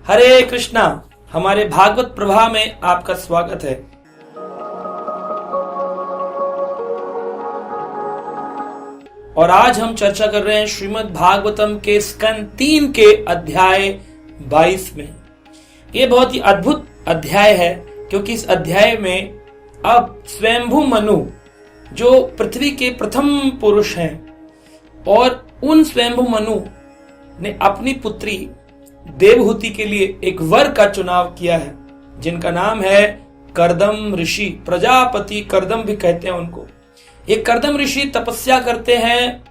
हरे कृष्णा। हमारे भागवत प्रभा में आपका स्वागत है। और आज हम चर्चा कर रहे हैं श्रीमद् भागवतम के स्कंद 3 के अध्याय 22 में। यह बहुत ही अद्भुत अध्याय है क्योंकि इस अध्याय में अब स्वयंभू मनु जो पृथ्वी के प्रथम पुरुष हैं और उन स्वयंभू मनु ने अपनी पुत्री देवहूति के लिए एक वर का चुनाव किया है जिनका नाम है कर्दम ऋषि। प्रजापति कर्दम भी कहते हैं उनको। ये कर्दम ऋषि तपस्या करते हैं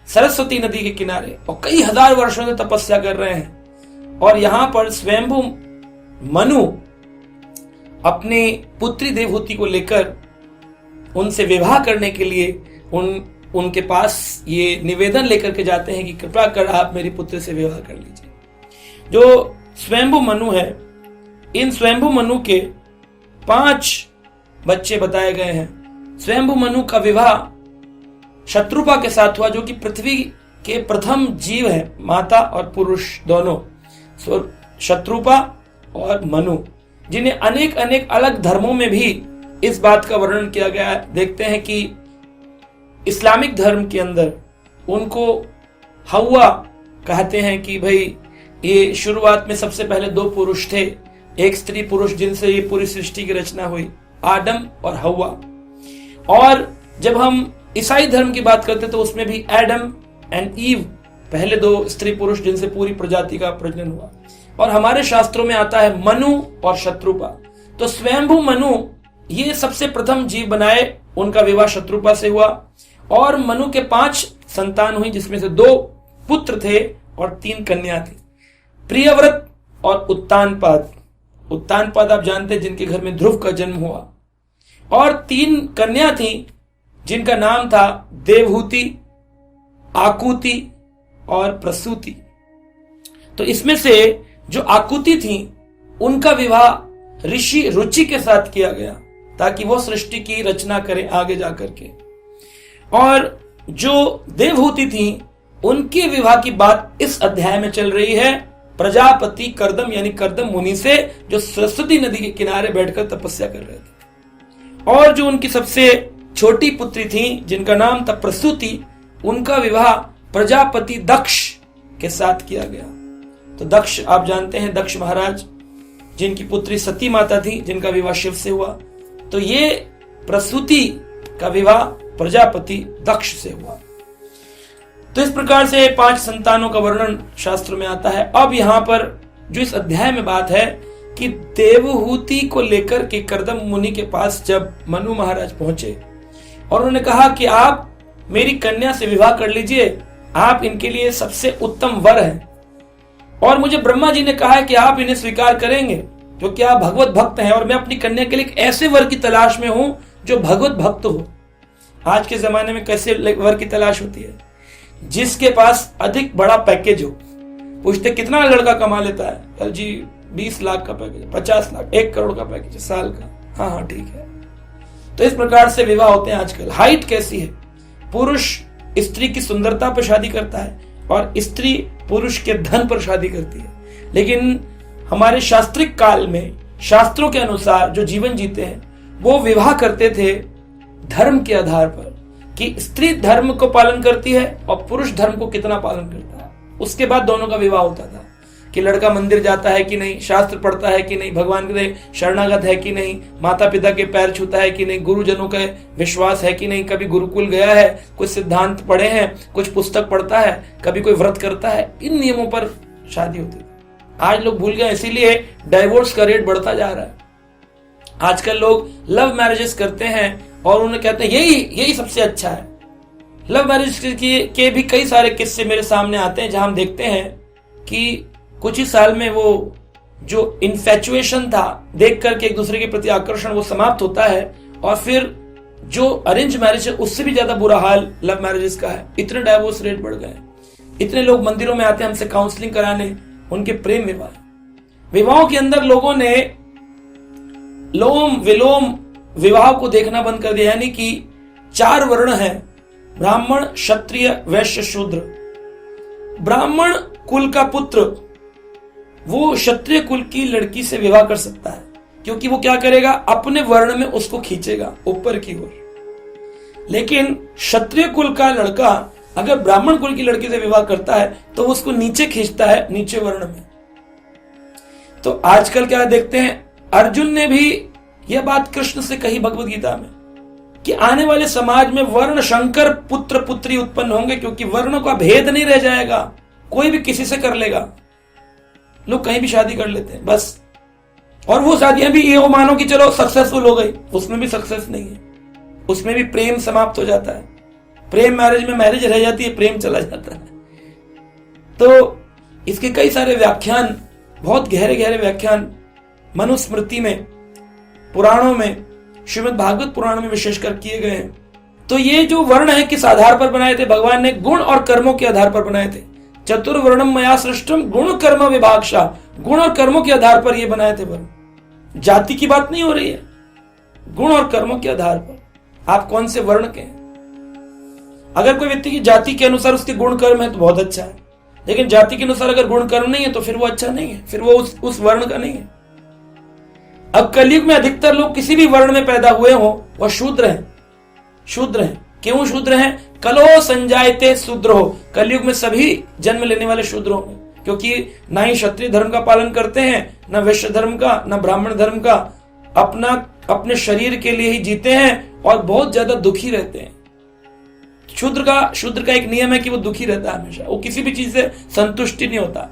सरस्वती नदी के किनारे और कई हजार वर्षों से तपस्या कर रहे हैं। और यहां पर स्वयंभू मनु अपनी पुत्री देवहूति को लेकर उनसे विवाह करने के लिए उनके पास ये निवेदन लेकर के जाते हैं कि कृपा कर आप मेरी पुत्री से विवाह कर लीजिए। जो स्वयंभू मनु है, इन स्वयंभू मनु के 5 बच्चे बताए गए हैं। स्वयंभू मनु का विवाह शत्रुपा के साथ हुआ जो कि पृथ्वी के प्रथम जीव है, माता और पुरुष दोनों, शत्रुपा और मनु, जिन्हें अनेक अनेक अलग धर्मों में भी इस बात का वर्णन किया गया है। देखते हैं कि इस्लामिक धर्म के अंदर उनको हव्वा कहते हैं कि भाई ये शुरुआत में सबसे पहले 2 पुरुष थे, एक स्त्री पुरुष, जिनसे ये पूरी सृष्टि की रचना हुई, आदम और हव्वा। और जब हम ईसाई धर्म की बात करते तो उसमें भी एडम एंड ईव, पहले 2 स्त्री पुरुष जिनसे पूरी प्रजाति का प्रजनन हुआ। और हमारे शास्त्रों में आता है मनु और शत्रुपा। तो स्वयंभू मनु ये सबसे प्रथम जीव बनाए, उनका विवाह शत्रुपा से हुआ और मनु के 5 संतान हुई जिसमें से 2 पुत्र थे और 3 कन्या थी, प्रियव्रत और उत्तानपाद। उत्तानपाद आप जानते हैं जिनके घर में ध्रुव का जन्म हुआ। और 3 कन्या थी जिनका नाम था देवहूति, आकुति और प्रसूति। तो इसमें से जो आकुति थी उनका विवाह ऋषि रुचि के साथ किया गया ताकि वो सृष्टि की रचना करें आगे जाकर के। और जो देवहूति थी उनके विवाह की बात इस अध्याय में चल रही है प्रजापति कर्दम यानी कर्दम मुनि से, जो सरस्वती नदी के किनारे बैठकर तपस्या कर रहे थे। और जो उनकी सबसे छोटी पुत्री थी जिनका नाम था प्रसूति, उनका विवाह प्रजापति दक्ष के साथ किया गया। तो दक्ष आप जानते हैं, दक्ष महाराज जिनकी पुत्री सती माता थी जिनका विवाह शिव से हुआ। तो ये प्रसूति का विवाह प्रजापति दक्ष से हुआ। तो इस प्रकार से 5 संतानों का वर्णन शास्त्र में आता है। अब यहां पर जो इस अध्याय में बात है कि देवहूति को लेकर के कर्दम मुनि के पास जब मनु महाराज पहुंचे और उन्होंने कहा कि आप मेरी कन्या से विवाह कर लीजिए, आप इनके लिए सबसे उत्तम वर हैं और मुझे ब्रह्मा जी ने कहा है कि आप इन्हें स्वीकार करेंगे क्योंकि आप भगवत भक्त हैं और मैं अपनी कन्या के लिए एक ऐसे वर की तलाश में हूं जो भगवत भक्त हो। आज के जमाने में कैसे वर की तलाश होती है? जिसके पास अधिक बड़ा पैकेज हो। पूछते कितना लड़का कमा लेता है? कल जी 20 लाख का पैकेज, 50 लाख, 1 करोड़ का पैकेज है साल का। हाँ ठीक है। तो इस प्रकार से विवाह होते हैं आजकल। हाइट कैसी है? पुरुष स्त्री की सुंदरता पर शादी करता है और स्त्री पुरुष के धन पर शादी करती है। लेकिन हमारे शास्त्रिक काल में शास्त्रों के अनुसार जो जीवन जीते हैं वो विवाह करते थे धर्म के आधार पर कि स्त्री धर्म को पालन करती है और पुरुष धर्म को कितना पालन करता है। उसके बाद दोनों का विवाह होता था कि लड़का मंदिर जाता है कि नहीं, शास्त्र पढ़ता है कि नहीं, भगवान के शरणागत है कि नहीं, माता पिता के पैर छूता है कि नहीं, गुरुजनों का विश्वास है कि नहीं, कभी गुरुकुल गया है, कुछ सिद्धांत पढ़े हैं, कुछ पुस्तक पढ़ता है, कभी कोई व्रत करता है। इन नियमों पर शादी होती थी। आज लोग भूल गए, इसीलिए डाइवोर्स का रेट बढ़ता जा रहा है। आजकल लोग लव मैरिजेस करते हैं और उन्हें कहते हैं यही सबसे अच्छा है। लव मैरिज के भी कई सारे किस्से मेरे सामने आते हैं जहां हम देखते हैं कि कुछ ही साल में वो जो इन्फैचुएशन था, देख करके एक दूसरे के प्रति आकर्षण, वो समाप्त होता है और फिर जो अरेंज मैरिज है उससे भी ज्यादा बुरा हाल लव मैरिजेस का है। इतने डाइवोर्स रेट बढ़ गए। इतने लोग मंदिरों में आते हैं हमसे काउंसलिंग कराने, उनके प्रेम विवाहों के अंदर लोगों ने लोम विलोम विवाह को देखना बंद कर दिया। यानी कि 4 वर्ण हैं, ब्राह्मण, क्षत्रिय, वैश्य, शूद्र। ब्राह्मण कुल का पुत्र वो क्षत्रिय कुल की लड़की से विवाह कर सकता है, क्योंकि वो क्या करेगा, अपने वर्ण में उसको खींचेगा ऊपर की ओर। लेकिन क्षत्रिय कुल का लड़का अगर ब्राह्मण कुल की लड़की से विवाह करता है तो उसको नीचे खींचता है, नीचे वर्ण में। तो आजकल क्या देखते हैं, अर्जुन ने भी यह बात कृष्ण से कही भगवद गीता में कि आने वाले समाज में वर्ण शंकर पुत्र पुत्री उत्पन्न होंगे, क्योंकि वर्णों का भेद नहीं रह जाएगा, कोई भी किसी से कर लेगा। लोग कहीं भी शादी कर लेते हैं बस, और वो शादियां भी ये मानो कि चलो सक्सेसफुल हो गई, उसमें भी सक्सेस नहीं है, उसमें भी प्रेम समाप्त हो जाता है। प्रेम मैरिज में मैरिज रह जाती है, प्रेम चला जाता है। तो इसके कई सारे व्याख्यान, बहुत गहरे गहरे व्याख्यान मनुस्मृति में, पुराणों में, श्रीमद् भागवत पुराण में विशेषकर किए गए हैं। तो ये जो वर्ण है किस आधार पर बनाए थे, भगवान ने गुण और कर्मों के आधार पर बनाए थे। चतुर्वर्णम मया सृष्टम गुण कर्म विभागशा, गुण और कर्मों के आधार पर ये बनाए थे वर्ण। जाति की बात नहीं हो रही है, गुण और कर्मों के आधार पर आप कौन से वर्ण के हैं। अगर कोई व्यक्ति की जाति के अनुसार उसके गुण कर्म है तो बहुत अच्छा है, लेकिन जाति के अनुसार अगर गुण कर्म नहीं है तो फिर वो अच्छा नहीं है, फिर वो उस वर्ण का नहीं है। अब कलयुग में अधिकतर लोग किसी भी वर्ण में पैदा हुए हो वह शूद्र हैं। शूद्र हैं, क्यों शूद्र हैं? कलो संजायते शूद्र हो, कलयुग में सभी जन्म लेने वाले शूद्र होंगे, क्योंकि ना ही क्षत्रिय धर्म का पालन करते हैं, ना वैश्य धर्म का, ना ब्राह्मण धर्म का, अपने शरीर के लिए ही जीते हैं और बहुत ज्यादा दुखी रहते हैं। शूद्र का एक नियम है कि वो दुखी रहता है हमेशा, वो किसी भी चीज से संतुष्टि नहीं होता।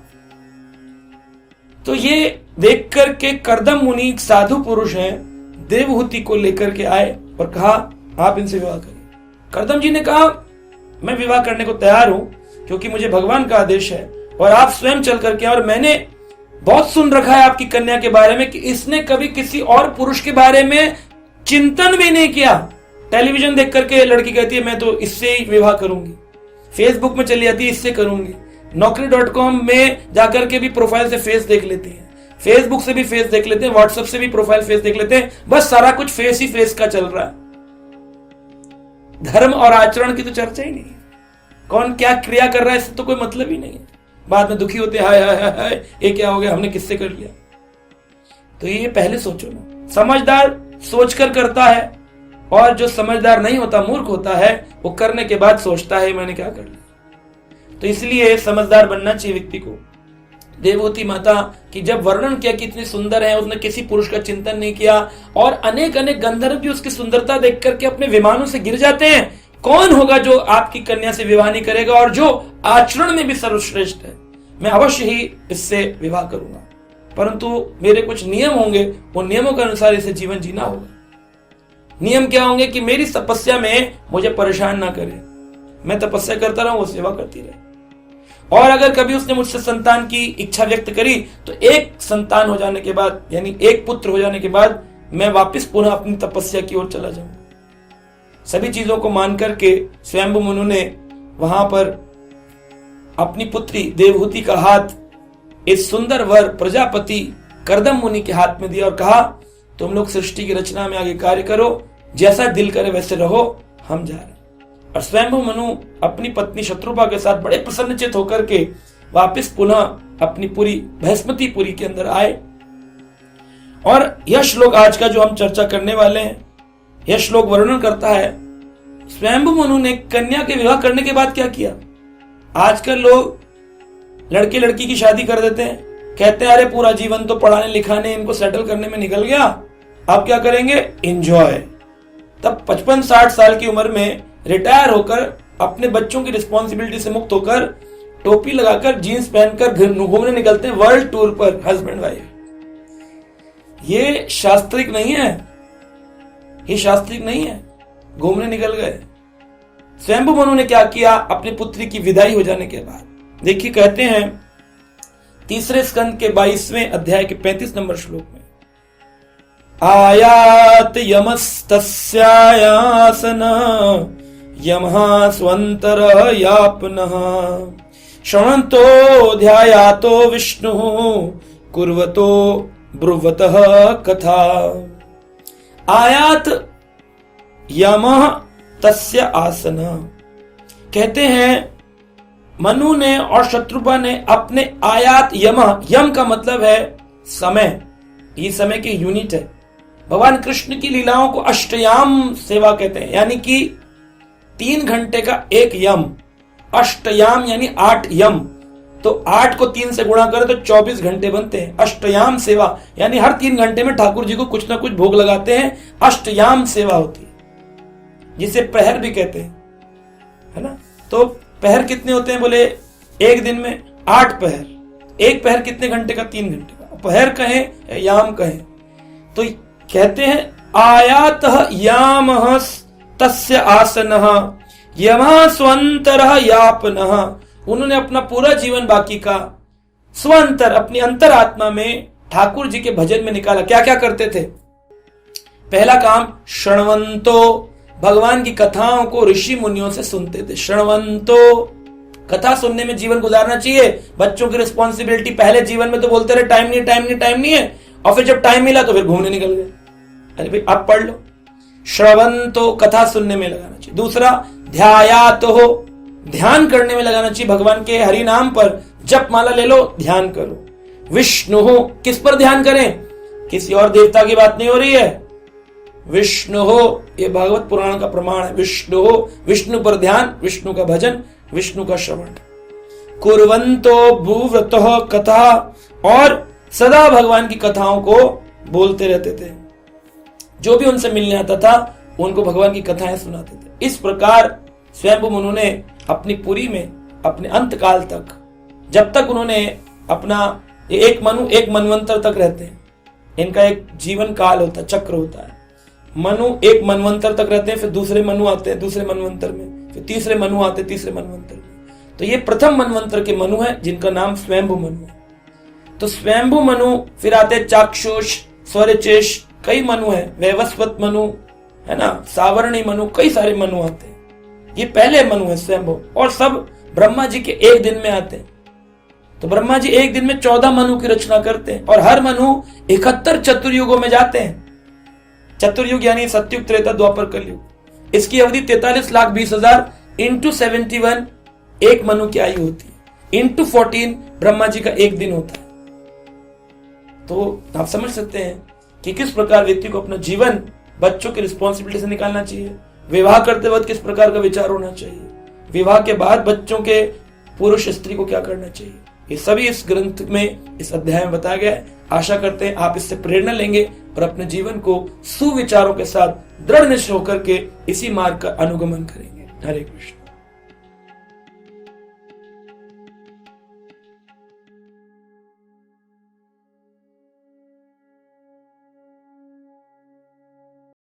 तो ये देख करके कर्दम मुनि एक साधु पुरुष हैं, देवहूति को लेकर के आए और कहा आप इनसे विवाह करिए। कर्दम जी ने कहा मैं विवाह करने को तैयार हूं, क्योंकि मुझे भगवान का आदेश है और आप स्वयं चल करके, और मैंने बहुत सुन रखा है आपकी कन्या के बारे में कि इसने कभी किसी और पुरुष के बारे में चिंतन भी नहीं किया। टेलीविजन देख करके लड़की कहती है मैं तो इससे ही विवाह करूंगी, फेसबुक में चली जाती है इससे करूंगी, Naukri.com में जाकर के भी प्रोफाइल से फेस देख लेते हैं, फेसबुक से भी फेस देख लेते हैं, व्हाट्सएप से भी प्रोफाइल फेस देख लेते हैं, बस सारा कुछ फेस ही फेस का चल रहा है। धर्म और आचरण की तो चर्चा ही नहीं है, कौन क्या क्रिया कर रहा है इससे तो कोई मतलब ही नहीं है। बाद में दुखी होते हैं, हाय हाय हाय हाय ये क्या हो गया, हमने किससे कर लिया। तो ये पहले सोचो ना, समझदार सोचकर करता है, और जो समझदार नहीं होता, मूर्ख होता है, वो करने के बाद सोचता है मैंने क्या कर लिया। तो इसलिए समझदार बनना चाहिए व्यक्ति को। देवहूति माता की जब वर्णन किया कि इतनी सुंदर है, उसने किसी पुरुष का चिंतन नहीं किया, और अनेक अनेक गंधर्व भी उसकी सुंदरता देख करके अपने विमानों से गिर जाते हैं। कौन होगा जो आपकी कन्या से विवाह नहीं करेगा, और जो आचरण में भी सर्वश्रेष्ठ है, मैं अवश्य ही इससे विवाह करूंगा, परंतु मेरे कुछ नियम होंगे, उन नियमों के अनुसार इसे जीवन जीना होगा। नियम क्या होंगे कि मेरी तपस्या में मुझे परेशान ना करे, मैं तपस्या करता रहूं, वो सेवा करती रहे। और अगर कभी उसने मुझसे संतान की इच्छा व्यक्त करी तो एक संतान हो जाने के बाद, यानी एक पुत्र हो जाने के बाद, मैं वापस पुनः अपनी तपस्या की ओर चला जाऊंगा। सभी चीजों को मान करके स्वयंभु मनु ने वहां पर अपनी पुत्री देवहूति का हाथ इस सुंदर वर प्रजापति कर्दम मुनि के हाथ में दिया और कहा तुम लोग सृष्टि की रचना में आगे कार्य करो, जैसा दिल करे वैसे रहो, हम जा रहे हैं। और स्वयंभु मनु अपनी पत्नी शत्रुपा के साथ बड़े प्रसन्नचित होकर के वापस पुनः अपनी पूरी बृहस्पतिपुरी के अंदर आए। और यह श्लोक आज का जो हम चर्चा करने वाले हैं, यह श्लोक वर्णन करता है स्वयंभु मनु ने कन्या के विवाह करने के बाद क्या किया। आजकल लोग लड़के लड़की की शादी कर देते हैं, कहते हैं अरे पूरा जीवन तो पढ़ाने लिखाने इनको सेटल करने में निकल गया, अब क्या करेंगे, एंजॉय। तब 55-60 साल की उम्र में रिटायर होकर अपने बच्चों की रिस्पॉन्सिबिलिटी से मुक्त होकर टोपी लगाकर जीन्स पहनकर घूमने निकलते हैं वर्ल्ड टूर पर, हस्बैंड वाइफ। ये शास्त्रिक नहीं है, ये शास्त्रिक नहीं है, घूमने निकल गए। स्वयंभु मनु ने क्या किया, अपनी पुत्री की विदाई हो जाने के बाद, देखिए कहते हैं तीसरे स्कंद के 22वें अध्याय के 35 नंबर श्लोक में, आयात यमस्तस्यायासन यमः स्वंतर यापनः श्रवणन्तो ध्यायातो विष्णुः कुर्वतो ब्रुवतः कथा। आयात यमः तस्य आसन, कहते हैं मनु ने और शत्रुपा ने अपने आयात यम का मतलब है समय, ये समय की यूनिट है। भगवान कृष्ण की लीलाओं को अष्टयाम सेवा कहते हैं, यानी कि 3 घंटे का एक यम। अष्टयाम यानी 8 यम, तो 8 को 3 से गुणा करें तो 24 घंटे बनते हैं। अष्टयाम सेवा यानी हर 3 घंटे में ठाकुर जी को कुछ ना कुछ भोग लगाते हैं, अष्टयाम सेवा होती है, जिसे प्रहर भी कहते हैं, है ना। तो पहर कितने होते हैं, बोले एक दिन में 8 पहर। एक पहर कितने घंटे का, 3 घंटे का। पहर कहें याम कहें, तो कहते हैं आयातः यामः तस्य आसनः यमः स्वंतरः यापनः। उन्होंने अपना पूरा जीवन बाकी का स्वंतर, अपनी अंतरात्मा में ठाकुर जी के भजन में निकाला। क्या क्या करते थे? पहला काम श्रवंतो, भगवान की कथाओं को ऋषि मुनियों से सुनते थे। श्रवंतो, कथा सुनने में जीवन गुजारना चाहिए। बच्चों की रिस्पॉन्सिबिलिटी, पहले जीवन में तो बोलते रहे टाइम नहीं टाइम नहीं टाइम नहीं है, और फिर जब टाइम मिला तो फिर घूमने निकल गए। अरे भाई आप पढ़ लो। श्रवंतो, कथा सुनने में लगाना चाहिए। दूसरा ध्यायातो, ध्यान करने में लगाना चाहिए। भगवान के हरि नाम पर जप माला ले लो, ध्यान करो। विष्णु, किस पर ध्यान करें? किसी और देवता की बात नहीं हो रही है। विष्णु हो, ये भागवत पुराण का प्रमाण है। विष्णु हो, विष्णु पर ध्यान, विष्णु का भजन, विष्णु का श्रवण। कुर्वंतो भूव्रतः कथा, और सदा भगवान की कथाओं को बोलते रहते थे। जो भी उनसे मिलने आता था उनको भगवान की कथाएं सुनाते थे। इस प्रकार स्वयंभू मनु ने अपनी पुरी में अपने अंत काल तक, जब तक उन्होंने अपना एक मनवंतर तक रहते हैं, इनका एक जीवन काल होता है, चक्र होता है। मनु एक मनवंतर तक रहते हैं, फिर दूसरे मनु आते हैं दूसरे मनवंतर में, फिर तीसरे मनु आते हैं तीसरे मनवंतर में। तो ये प्रथम मनवंतर के मनु है, जिनका नाम स्वयंभू मनु है। तो स्वयंभू मनु, फिर आते चाक्षुष, स्वरचेश, कई मनु है, वैवस्वत मनु है ना, सावर्णी मनु, कई सारे मनु आते हैं। ये पहले मनु है स्वयंभू, और सब ब्रह्मा जी के एक दिन में आते हैं। तो ब्रह्मा जी एक दिन में 14 मनु की रचना करते हैं, और हर मनु 71 चतुर्युगों में जाते हैं। चतुर्युग यानी सतयुग, त्रेता, द्वापर, कलयुग। इसकी अवधि 43,20,000 इंटू 71 एक मनु की आयु होती है, इंटू 14 ब्रह्मा जी का एक दिन होता है। तो आप समझ सकते हैं कि किस प्रकार व्यक्ति को अपना जीवन बच्चों की रिस्पॉन्सिबिलिटी से निकालना चाहिए। विवाह करते वक्त किस प्रकार का विचार होना चाहिए, विवाह के बाद बच्चों के पुरुष स्त्री को क्या करना चाहिए, ये सभी इस ग्रंथ में, इस अध्याय में बताया गया है। आशा करते हैं आप इससे प्रेरणा लेंगे और अपने जीवन को सुविचारों के साथ दृढ़ निश्चय होकर के इसी मार्ग का अनुगमन करेंगे। हरे कृष्ण।